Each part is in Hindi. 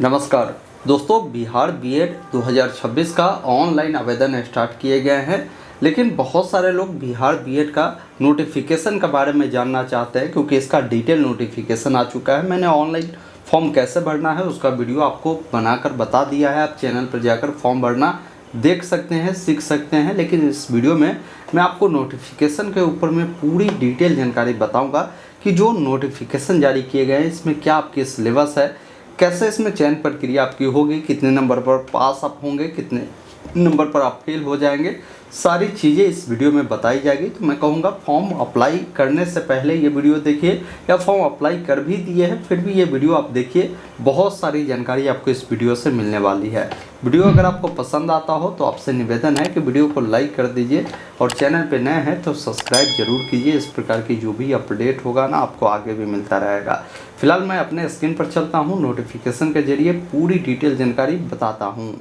नमस्कार दोस्तों, बिहार बीएड 2026 का ऑनलाइन आवेदन स्टार्ट किए गए हैं। लेकिन बहुत सारे लोग बिहार बीएड का नोटिफिकेशन के बारे में जानना चाहते हैं, क्योंकि इसका डिटेल नोटिफिकेशन आ चुका है। मैंने ऑनलाइन फॉर्म कैसे भरना है उसका वीडियो आपको बनाकर बता दिया है। आप चैनल पर जाकर फॉर्म भरना देख सकते हैं, सीख सकते हैं। लेकिन इस वीडियो में मैं आपको नोटिफिकेशन के ऊपर में पूरी डिटेल जानकारी बताऊँगा कि जो नोटिफिकेशन जारी किए गए हैं इसमें क्या आपकी सिलेबस है, कैसे इसमें चयन प्रक्रिया आपकी होगी, कितने नंबर पर पास आप होंगे, कितने नंबर पर आप फेल हो जाएंगे, सारी चीज़ें इस वीडियो में बताई जाएगी। तो मैं कहूँगा फॉर्म अप्लाई करने से पहले ये वीडियो देखिए, या फॉर्म अप्लाई कर भी दिए हैं फिर भी ये वीडियो आप देखिए। बहुत सारी जानकारी आपको इस वीडियो से मिलने वाली है। वीडियो अगर आपको पसंद आता हो तो आपसे निवेदन है कि वीडियो को लाइक कर दीजिए, और चैनल पर नए हैं तो सब्सक्राइब जरूर कीजिए। इस प्रकार की जो भी अपडेट होगा ना, आपको आगे भी मिलता रहेगा। फिलहाल मैं अपने स्क्रीन पर चलता हूँ, नोटिफिकेशन के जरिए पूरी डिटेल जानकारी बताता हूँ।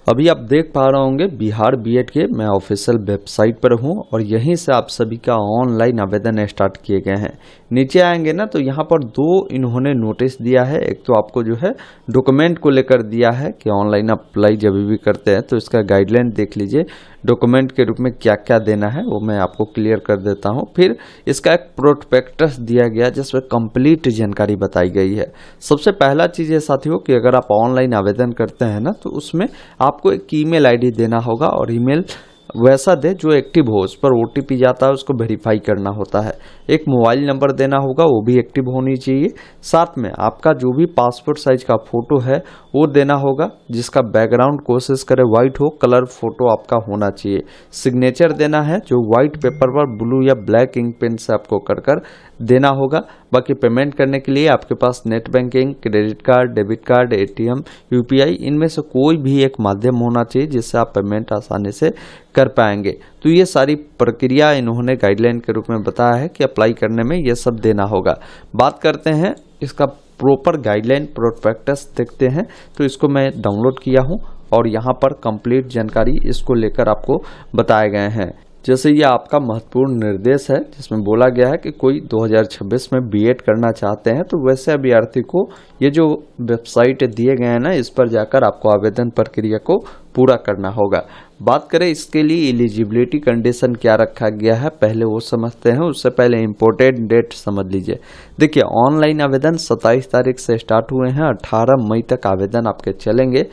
अभी आप देख पा रहे होंगे बिहार बीएड के मैं ऑफिशियल वेबसाइट पर हूं, और यहीं से आप सभी का ऑनलाइन आवेदन स्टार्ट किए गए हैं। नीचे आएंगे ना तो यहां पर दो इन्होंने नोटिस दिया है। एक तो आपको जो है डॉक्यूमेंट को लेकर दिया है कि ऑनलाइन अप्लाई जब भी करते हैं तो इसका गाइडलाइन देख लीजिए, डॉक्यूमेंट के रूप में क्या क्या देना है वो मैं आपको क्लियर कर देता हूं। फिर इसका एक प्रोस्पेक्टस दिया गया जिसमें कंप्लीट जानकारी बताई गई है। सबसे पहला चीज़ है साथियों कि अगर आप ऑनलाइन आवेदन करते हैं ना तो उसमें आपको एक ईमेल आईडी देना होगा, और ईमेल वैसा दे जो एक्टिव हो, उस पर ओटीपी जाता है उसको वेरीफाई करना होता है। एक मोबाइल नंबर देना होगा, वो भी एक्टिव होनी चाहिए। साथ में आपका जो भी पासपोर्ट साइज का फोटो है वो देना होगा, जिसका बैकग्राउंड कोशिश करे वाइट हो, कलर फोटो आपका होना चाहिए। सिग्नेचर देना है जो वाइट पेपर पर ब्लू या ब्लैक इंक पेन से आपको कर देना होगा। बाकी पेमेंट करने के लिए आपके पास net banking, credit card, debit card, ATM, UPI, इनमें से कोई भी एक माध्यम होना चाहिए जिससे आप पेमेंट आसानी से कर पाएंगे। तो ये सारी प्रक्रिया इन्होंने गाइडलाइन के रूप में बताया है कि अप्लाई करने में ये सब देना होगा। बात करते हैं इसका प्रॉपर गाइडलाइन प्रोस्पेक्टस देखते हैं। तो इसको मैं डाउनलोड किया हूँ और यहाँ पर कंप्लीट जानकारी इसको लेकर आपको बताए गए हैं। जैसे ये आपका महत्वपूर्ण निर्देश है जिसमें बोला गया है कि कोई 2026 में बीएड करना चाहते हैं तो वैसे अभ्यर्थी को ये जो वेबसाइट दिए गए हैं ना, इस पर जाकर आपको आवेदन प्रक्रिया को पूरा करना होगा। बात करें इसके लिए एलिजिबिलिटी कंडीशन क्या रखा गया है, पहले वो समझते हैं। उससे पहले इम्पोर्टेंट डेट समझ लीजिए। देखिए, ऑनलाइन आवेदन 27 तारीख से स्टार्ट हुए हैं, 18 मई तक आवेदन आपके चलेंगे।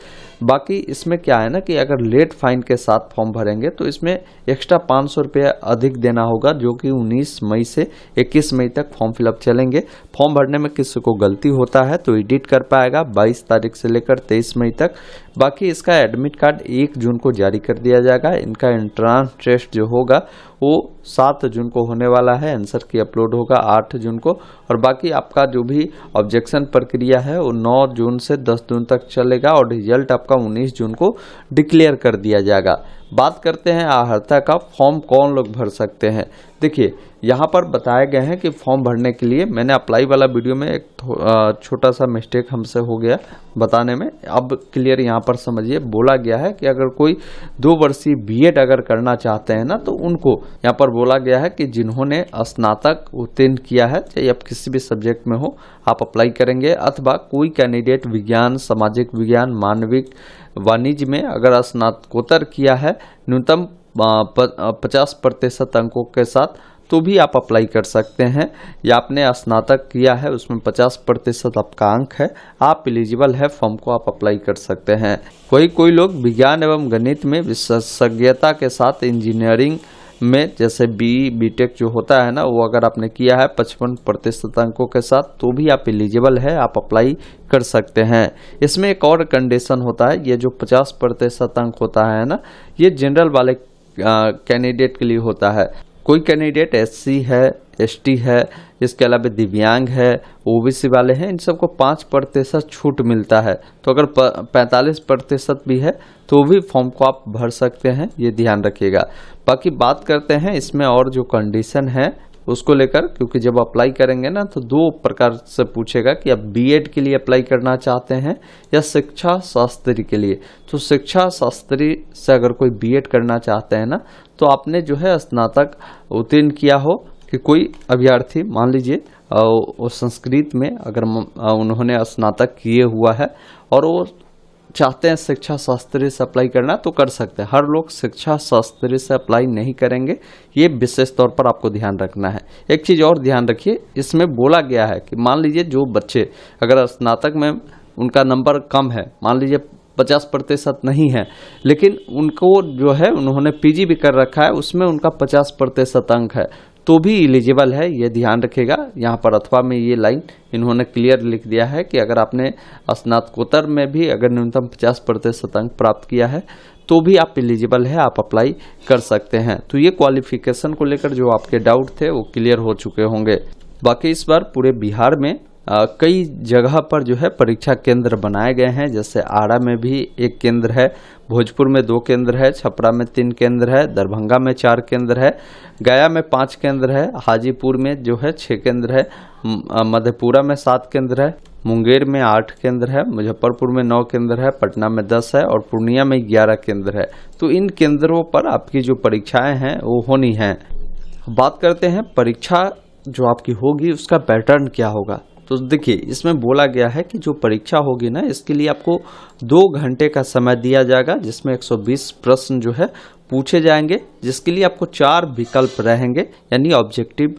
बाकी इसमें क्या है ना कि अगर लेट फाइन के साथ फॉर्म भरेंगे तो इसमें एक्स्ट्रा 500 रुपये अधिक देना होगा, जो कि 19 मई से 21 मई तक फॉर्म फिलअप चलेंगे। फॉर्म भरने में किसी को गलती होता है तो एडिट कर पाएगा 22 तारीख से लेकर 23 मई तक। बाकी इसका एडमिट कार्ड 1 जून को जारी कर दिया जाएगा। इनका एंट्रांस टेस्ट जो होगा वो 7 जून को होने वाला है। आंसर की अपलोड होगा 8 जून को, और बाकी आपका जो भी ऑब्जेक्शन प्रक्रिया है वो 9 जून से 10 जून तक चलेगा, और रिजल्ट आपका 19 जून को डिक्लेयर कर दिया जाएगा। बात करते हैं अर्हता का, फॉर्म कौन लोग भर सकते हैं। देखिए, यहाँ पर बताए गए हैं कि फॉर्म भरने के लिए मैंने अप्लाई वाला वीडियो में एक छोटा सा मिस्टेक हमसे हो गया बताने में। अब क्लियर यहाँ पर समझिए, बोला गया है कि अगर कोई 2 वर्षीय बीएड अगर करना चाहते हैं ना तो उनको यहाँ पर बोला गया है कि जिन्होंने स्नातक उत्तीर्ण किया है, चाहे आप किसी भी सब्जेक्ट में हो, आप अप्लाई करेंगे। अथवा कोई कैंडिडेट विज्ञान, सामाजिक विज्ञान, मानविक, वाणिज्य में अगर स्नातकोत्तर किया है न्यूनतम 50% अंकों के साथ, तो भी आप अप्लाई कर सकते हैं। या आपने स्नातक किया है उसमें 50% आपका अंक है, आप एलिजिबल है, फॉर्म को आप अप्लाई कर सकते हैं। कोई लोग विज्ञान एवं गणित में विशेषज्ञता के साथ इंजीनियरिंग में, जैसे बीटेक जो होता है ना, वो अगर आपने किया है 55% अंकों के साथ, तो भी आप एलिजिबल है, आप अप्लाई कर सकते हैं। इसमें एक और कंडीशन होता है, ये जो 50% अंक होता है ना, ये जनरल वाले कैंडिडेट के लिए होता है। कोई कैंडिडेट एससी है, एसटी है, इसके अलावा दिव्यांग है, ओबीसी वाले हैं, इन सबको 5% छूट मिलता है। तो अगर 45% भी है तो भी फॉर्म को आप भर सकते हैं, ये ध्यान रखिएगा। बाकी बात करते हैं इसमें और जो कंडीशन है उसको लेकर, क्योंकि जब अप्लाई करेंगे ना तो 2 प्रकार से पूछेगा कि आप बीएड के लिए अप्लाई करना चाहते हैं या शिक्षा शास्त्री के लिए। तो शिक्षा शास्त्री से अगर कोई बीएड करना चाहते हैं ना, तो आपने जो है स्नातक उत्तीर्ण किया हो, कि कोई अभ्यर्थी मान लीजिए वो संस्कृत में अगर उन्होंने स्नातक किए हुआ है और वो चाहते हैं शिक्षा शास्त्री से अप्लाई करना तो कर सकते हैं। हर लोग शिक्षा शास्त्री से अप्लाई नहीं करेंगे, ये विशेष तौर पर आपको ध्यान रखना है। एक चीज़ और ध्यान रखिए, इसमें बोला गया है कि मान लीजिए जो बच्चे अगर स्नातक में उनका नंबर कम है, मान लीजिए 50% नहीं है, लेकिन उनको जो है उन्होंने पीजी भी कर रखा है, उसमें उनका 50% अंक है तो भी एलिजिबल है, ये ध्यान रखेगा। यहाँ पर अथवा में ये लाइन इन्होंने क्लियर लिख दिया है कि अगर आपने स्नातकोत्तर में भी अगर न्यूनतम 50% अंक प्राप्त किया है तो भी आप एलिजिबल है, आप अप्लाई कर सकते हैं। तो ये क्वालिफिकेशन को लेकर जो आपके डाउट थे वो क्लियर हो चुके होंगे। बाकी इस बार पूरे बिहार में कई जगह पर जो है परीक्षा केंद्र बनाए गए हैं, जैसे आरा में भी एक केंद्र है, भोजपुर में 2 केंद्र है, छपरा में 3 केंद्र है, दरभंगा में 4 केंद्र है, गया में 5 केंद्र है, हाजीपुर में जो है 6 केंद्र है, मधेपुरा में 7 केंद्र है, मुंगेर में 8 केंद्र है, मुजफ्फरपुर में 9 केंद्र है, पटना में 10 है और पूर्णिया में 11 केंद्र है। तो इन केंद्रों पर आपकी जो परीक्षाएं हैं वो होनी हैं। बात करते हैं परीक्षा जो आपकी होगी उसका पैटर्न क्या होगा। तो देखिए इसमें बोला गया है कि जो परीक्षा होगी ना, इसके लिए आपको 2 घंटे का समय दिया जाएगा, जिसमें 120 प्रश्न जो है पूछे जाएंगे, जिसके लिए आपको 4 विकल्प रहेंगे, यानी ऑब्जेक्टिव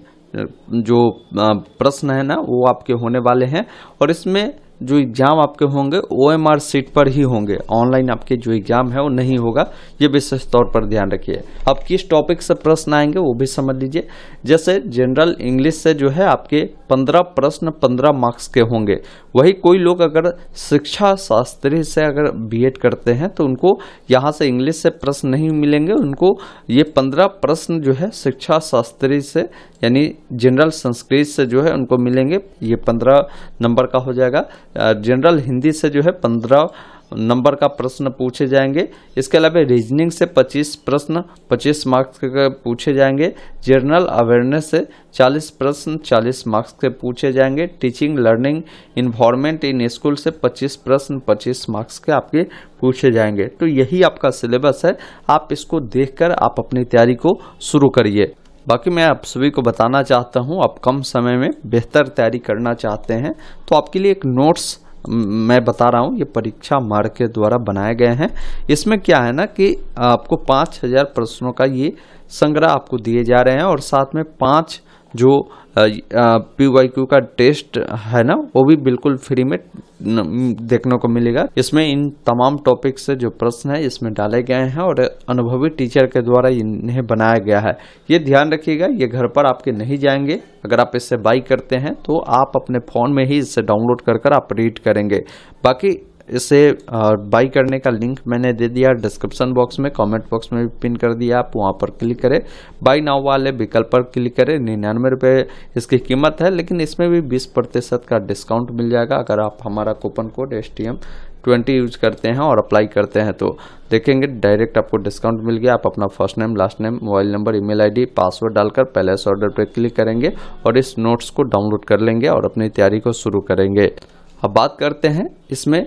जो प्रश्न है ना वो आपके होने वाले हैं। और इसमें जो एग्जाम आपके होंगे OMR सीट पर ही होंगे, ऑनलाइन आपके जो एग्जाम है वो नहीं होगा, ये विशेष तौर पर ध्यान रखिए। अब किस टॉपिक से प्रश्न आएंगे वो भी समझ लीजिए। जैसे जनरल इंग्लिश से जो है आपके 15 प्रश्न 15 मार्क्स के होंगे। वही कोई लोग अगर शिक्षा शास्त्री से अगर बीएड करते हैं तो उनको यहाँ से इंग्लिश से प्रश्न नहीं मिलेंगे, उनको ये 15 प्रश्न जो है शिक्षा शास्त्री से यानी जनरल संस्कृत से जो है उनको मिलेंगे, ये 15 नंबर का हो जाएगा। जनरल हिंदी से जो है 15 नंबर का प्रश्न पूछे जाएंगे। इसके अलावा रीजनिंग से 25 प्रश्न 25 मार्क्स के पूछे जाएंगे। जनरल अवेयरनेस से 40 प्रश्न 40 मार्क्स के पूछे जाएंगे। Teaching learning environment in school से 25 प्रश्न 25 मार्क्स के आपके पूछे जाएंगे। तो यही आपका सिलेबस है, आप इसको देखकर आप अपनी तैयारी को शुरू करिए। बाकी मैं आप सभी को बताना चाहता हूँ, आप कम समय में बेहतर तैयारी करना चाहते हैं तो आपके लिए एक नोट्स मैं बता रहा हूँ, ये परीक्षा मार्ग के द्वारा बनाए गए हैं। इसमें क्या है ना कि आपको 5000 प्रश्नों का ये संग्रह आपको दिए जा रहे हैं और साथ में 5 जो PYQ का टेस्ट है ना वो भी बिल्कुल फ्री में देखने को मिलेगा। इसमें इन तमाम टॉपिक से जो प्रश्न है इसमें डाले गए हैं और अनुभवी टीचर के द्वारा इन्हें बनाया गया है। ये ध्यान रखिएगा, ये घर पर आपके नहीं जाएंगे। अगर आप इससे बाई करते हैं तो आप अपने फ़ोन में ही इससे डाउनलोड कर आप रीड करेंगे। बाकी इसे बाई करने का लिंक मैंने दे दिया डिस्क्रिप्शन बॉक्स में, कमेंट बॉक्स में भी पिन कर दिया, आप वहाँ पर क्लिक करें, बाई नाउ वाले विकल्प पर क्लिक करें। 99 रुपये इसकी कीमत है, लेकिन इसमें भी 20% का डिस्काउंट मिल जाएगा अगर आप हमारा कूपन कोड STM20 यूज करते हैं और अप्लाई करते हैं। तो देखेंगे डायरेक्ट आपको डिस्काउंट मिल गया। आप अपना first name, last name, mobile number, email ID, password डालकर पहले से ऑर्डर पर क्लिक करेंगे और इस नोट्स को डाउनलोड कर लेंगे और अपनी तैयारी को शुरू करेंगे। अब बात करते हैं इसमें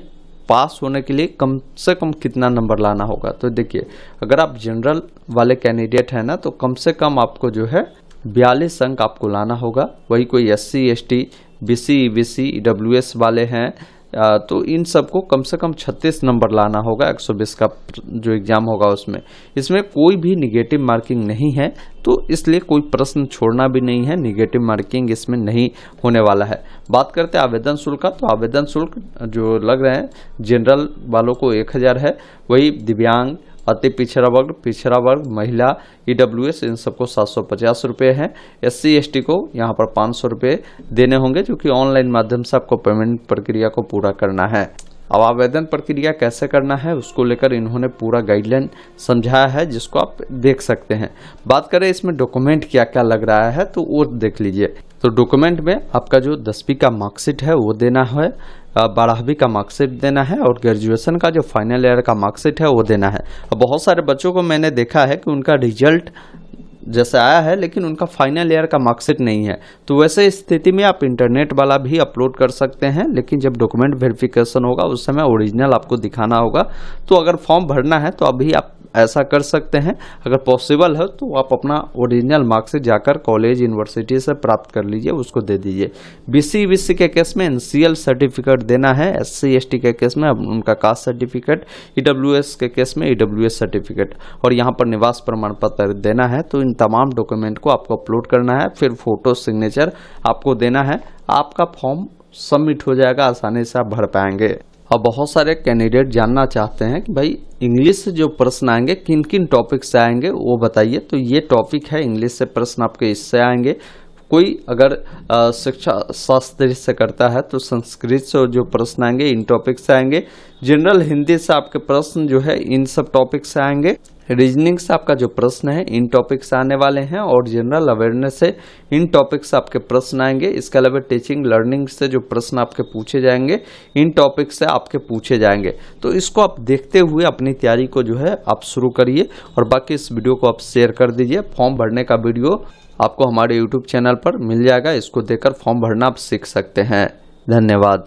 पास होने के लिए कम से कम कितना नंबर लाना होगा। तो देखिए अगर आप जनरल वाले कैंडिडेट हैं ना तो कम से कम आपको जो है 42 अंक आपको लाना होगा। वही कोई SC ST BC EBC EWS वाले हैं तो इन सबको कम से कम 36 नंबर लाना होगा 120 का जो एग्ज़ाम होगा उसमें। इसमें कोई भी निगेटिव मार्किंग नहीं है तो इसलिए कोई प्रश्न छोड़ना भी नहीं है, निगेटिव मार्किंग इसमें नहीं होने वाला है। बात करते हैं आवेदन शुल्क का, तो आवेदन शुल्क जो लग रहे हैं जनरल वालों को 1000 है, वही दिव्यांग, अति पिछड़ा वर्ग, महिला, EWS इन सबको 750 रुपये हैं। SC ST को यहाँ पर 500 रुपये देने होंगे, जो कि ऑनलाइन माध्यम से आपको पेमेंट प्रक्रिया को पूरा करना है। अब आवेदन प्रक्रिया कैसे करना है उसको लेकर इन्होंने पूरा गाइडलाइन समझाया है, जिसको आप देख सकते हैं। बात करें इसमें डॉक्यूमेंट क्या क्या लग रहा है तो वो देख लीजिए। तो डॉक्यूमेंट में आपका जो 10वीं का मार्कशीट है वो देना है, 12वीं का मार्कशीट देना है और ग्रेजुएशन का जो फाइनल ईयर का मार्कशीट है वो देना है। अब बहुत सारे बच्चों को मैंने देखा है कि उनका रिजल्ट जैसे आया है लेकिन उनका फाइनल ईयर का मार्कशीट नहीं है। तो वैसे स्थिति में आप इंटरनेट वाला भी अपलोड कर सकते हैं, लेकिन जब डॉक्यूमेंट वेरिफिकेशन होगा उस समय ओरिजिनल आपको दिखाना होगा। तो अगर फॉर्म भरना है तो अभी आप ऐसा कर सकते हैं। अगर पॉसिबल है तो आप अपना ओरिजिनल मार्कशीट जाकर कॉलेज यूनिवर्सिटी से प्राप्त कर लीजिए, उसको दे दीजिए। BC के केस में NCL सर्टिफिकेट देना है, SC/ST के केस में उनका कास्ट सर्टिफिकेट, EWS के केस में EWS सर्टिफिकेट, और यहाँ पर निवास प्रमाण पत्र देना है। तो इन तमाम डॉक्यूमेंट को आपको अपलोड करना है, फिर फोटो सिग्नेचर आपको देना है, आपका फॉर्म सबमिट हो जाएगा, आसानी से आप भर पाएंगे। अब बहुत सारे कैंडिडेट जानना चाहते हैं कि भाई इंग्लिश से जो प्रश्न आएंगे किन किन टॉपिक से आएंगे वो बताइए। तो ये टॉपिक है, इंग्लिश से प्रश्न आपके इससे आएंगे। कोई अगर शिक्षा शास्त्र से करता है तो संस्कृत से जो प्रश्न आएंगे इन टॉपिक से आएंगे। जनरल हिंदी से आपके प्रश्न जो है इन सब टॉपिक से आएंगे। रीजनिंग से आपका जो प्रश्न है इन टॉपिक से आने वाले हैं, और जनरल अवेयरनेस से इन टॉपिक से आपके प्रश्न आएंगे। इसके अलावा टीचिंग लर्निंग से जो प्रश्न आपके पूछे जाएंगे इन टॉपिक से आपके पूछे जाएंगे। तो इसको आप देखते हुए अपनी तैयारी को जो है आप शुरू करिए, और बाकी इस वीडियो को आप शेयर कर दीजिए। फॉर्म भरने का वीडियो आपको हमारे YouTube चैनल पर मिल जाएगा, इसको देखकर फॉर्म भरना आप सीख सकते हैं। धन्यवाद।